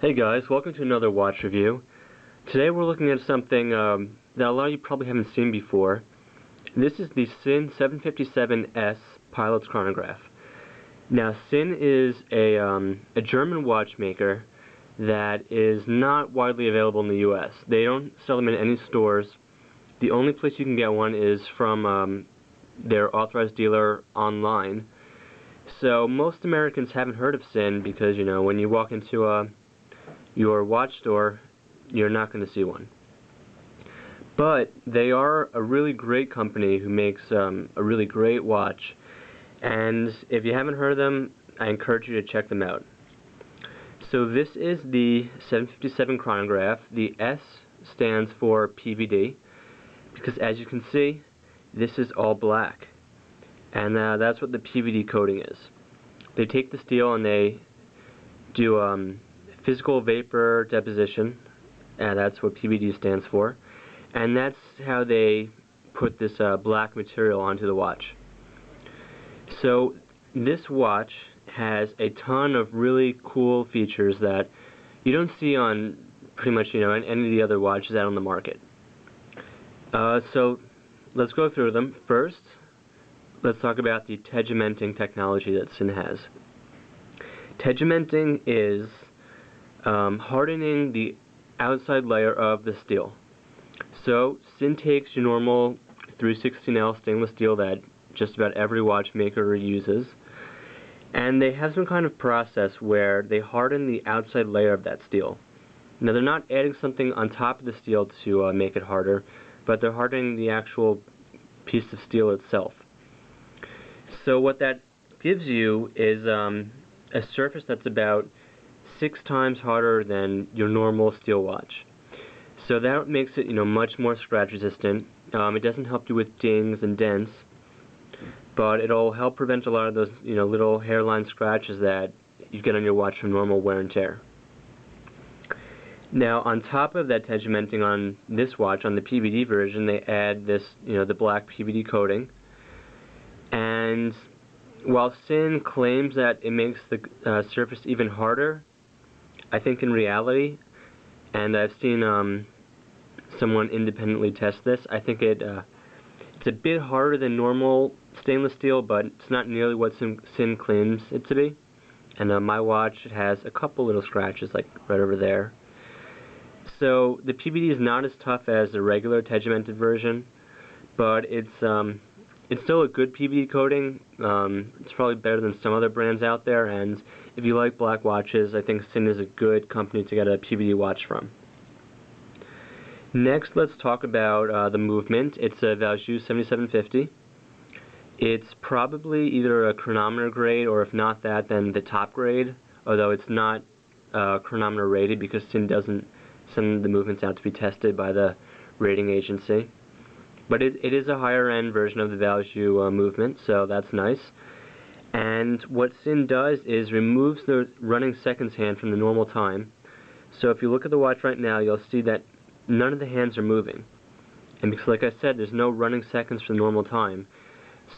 Hey guys, welcome to another watch review. Today we're looking at something that a lot of you probably haven't seen before. This is the Sinn 757S Pilot's Chronograph. Now Sinn is a German watchmaker that is not widely available in the US. They don't sell them in any stores. The only place you can get one is from their authorized dealer online. So most Americans haven't heard of Sinn because, you know, when you walk into your watch store, you're not going to see one. But they are a really great company who makes a really great watch, and if you haven't heard of them, I encourage you to check them out. So this is the 757 Chronograph. The S stands for PVD, because as you can see, this is all black, and that's what the PVD coating is. They take the steel and they do physical vapor deposition, and that's what PVD stands for, and that's how they put this black material onto the watch. So this watch has a ton of really cool features that you don't see on pretty much, you know, any of the other watches out on the market. So let's go through them. First, let's talk about the tegimenting technology that Sinn has. Tegimenting is hardening the outside layer of the steel. So Sinn takes your normal 316L stainless steel that just about every watchmaker uses, and they have some kind of process where they harden the outside layer of that steel. Now they're not adding something on top of the steel to make it harder, but they're hardening the actual piece of steel itself. So what that gives you is a surface that's about 6 times harder than your normal steel watch. So that makes it, you know, much more scratch resistant. It doesn't help you with dings and dents, but it'll help prevent a lot of those, you know, little hairline scratches that you get on your watch from normal wear and tear. Now, on top of that tegimenting on this watch, on the PVD version, they add this, you know, the black PVD coating. And while Sinn claims that it makes the surface even harder, I think in reality, and I've seen someone independently test this, I think it's a bit harder than normal stainless steel, but it's not nearly what Sinn claims it to be. And my watch has a couple little scratches, like right over there. So the PVD is not as tough as the regular tegimented version, but it's still a good PVD coating. It's probably better than some other brands out there, and if you like black watches, I think Sinn is a good company to get a PVD watch from. Next, let's talk about the movement. It's a Valjoux 7750. It's probably either a chronometer grade, or if not that, then the top grade, although it's not chronometer rated because Sinn doesn't send the movements out to be tested by the rating agency. But it is a higher end version of the Valjoux movement, so that's nice. And what Sinn does is removes the running seconds hand from the normal time. So if you look at the watch right now, you'll see that none of the hands are moving. And because, like I said, there's no running seconds for normal time.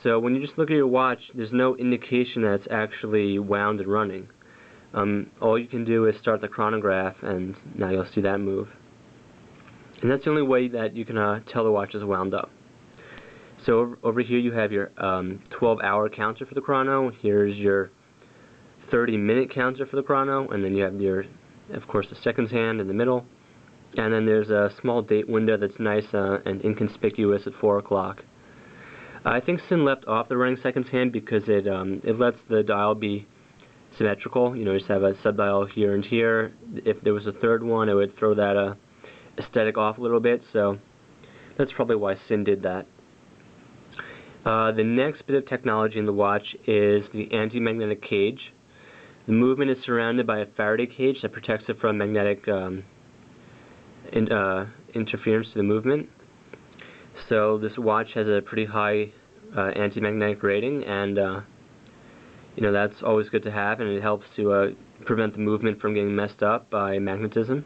So when you just look at your watch, there's no indication that it's actually wound and running. All you can do is start the chronograph, and now you'll see that move. And that's the only way that you can tell the watch is wound up. So over here you have your 12-hour counter for the chrono. Here's your 30-minute counter for the chrono, and then you have your, of course, the seconds hand in the middle. And then there's a small date window that's nice and inconspicuous at 4 o'clock. I think Sinn left off the running seconds hand because it lets the dial be symmetrical. You know, just have a sub-dial here and here. If there was a third one, it would throw that aesthetic off a little bit, so that's probably why Sinn did that. The next bit of technology in the watch is the anti-magnetic cage. The movement is surrounded by a Faraday cage that protects it from magnetic interference to the movement. So this watch has a pretty high anti-magnetic rating, and you know, that's always good to have, and it helps to prevent the movement from getting messed up by magnetism.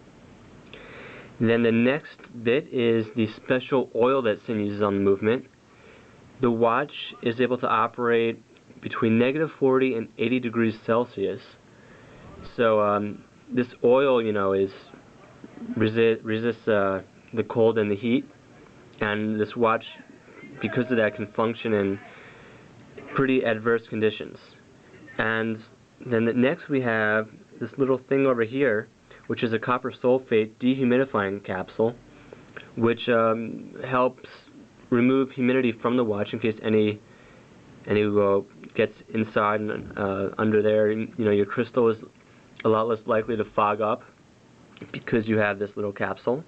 And then the next bit is the special oil that Sinn uses on the movement. The watch is able to operate between -40 and 80 degrees Celsius. So this oil, you know, is resists the cold and the heat, and this watch, because of that, can function in pretty adverse conditions. And then next we have this little thing over here, which is a copper sulfate dehumidifying capsule, which helps remove humidity from the watch in case any gets inside and under there. You know, your crystal is a lot less likely to fog up because you have this little capsule.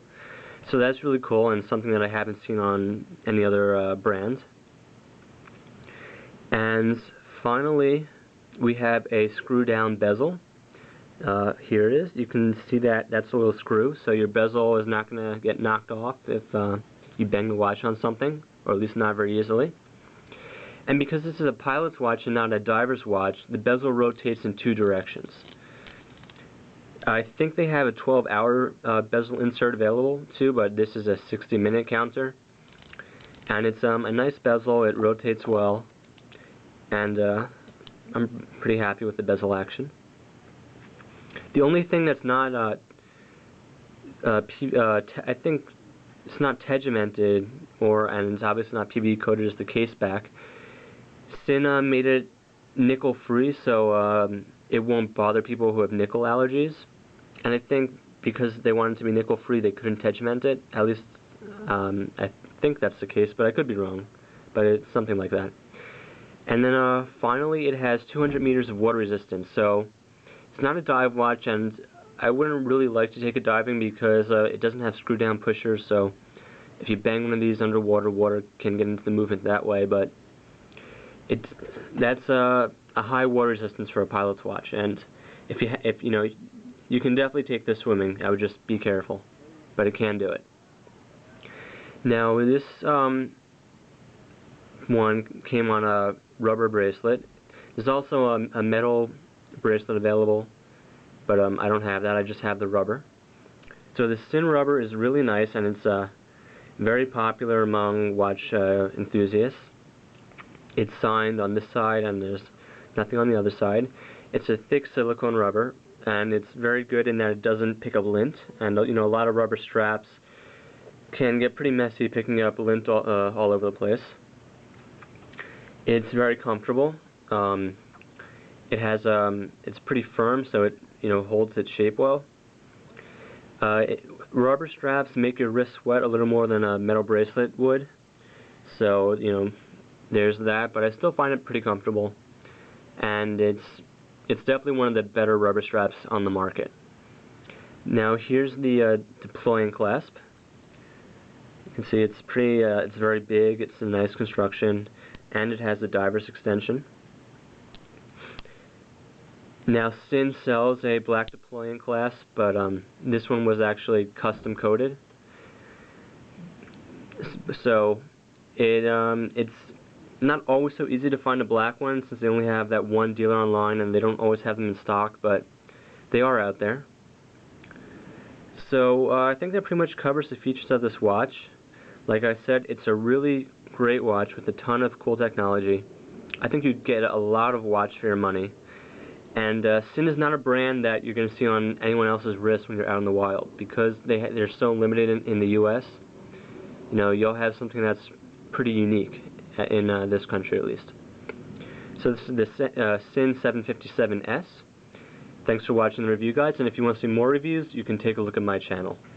So that's really cool and something that I haven't seen on any other brand. And finally, we have a screw down bezel. Here it is. You can see that that's a little screw, so your bezel is not going to get knocked off if you bang the watch on something, or at least not very easily. And because this is a pilot's watch and not a diver's watch, the bezel rotates in 2 directions. I think they have a 12-hour bezel insert available too, but this is a 60-minute counter. And it's a nice bezel. It rotates well, and I'm pretty happy with the bezel action. The only thing that's not, I think it's not tegimented, and it's obviously not PVD coated, is the case back. Sinn made it nickel free, so it won't bother people who have nickel allergies. And I think because they wanted it to be nickel free, they couldn't tegiment it. At least I think that's the case, but I could be wrong. But it's something like that. And then finally, it has 200 meters of water resistance. So it's not a dive watch, and I wouldn't really like to take it diving because it doesn't have screw down pushers. So if you bang one of these underwater, water can get into the movement that way. But that's a high water resistance for a pilot's watch, and if you know, you can definitely take this swimming. I would just be careful, but it can do it. Now this one came on a rubber bracelet. There's also a metal bracelet available, but I don't have that. I just have the rubber. So the Sinn rubber is really nice, and it's very popular among watch enthusiasts. It's signed on this side, and there's nothing on the other side. It's a thick silicone rubber, and it's very good in that it doesn't pick up lint. And you know, a lot of rubber straps can get pretty messy picking up lint all over the place. It's very comfortable. It has it's pretty firm, so it holds its shape well. Rubber straps make your wrist sweat a little more than a metal bracelet would, so there's that. But I still find it pretty comfortable, and it's definitely one of the better rubber straps on the market. Now here's the deploying clasp. You can see it's pretty. It's very big. It's a nice construction, and it has a diver's extension. Now Sinn sells a black deploying clasp, but this one was actually custom coated. So it's not always so easy to find a black one, since they only have that one dealer online, and they don't always have them in stock, but they are out there. So I think that pretty much covers the features of this watch. Like I said, it's a really great watch with a ton of cool technology. I think you'd get a lot of watch for your money. And Sinn is not a brand that you're going to see on anyone else's wrist when you're out in the wild, because they're so limited in the U.S. You'll have something that's pretty unique in this country, at least. So this is the Sinn 757S. Thanks for watching the review, guys, and if you want to see more reviews, you can take a look at my channel.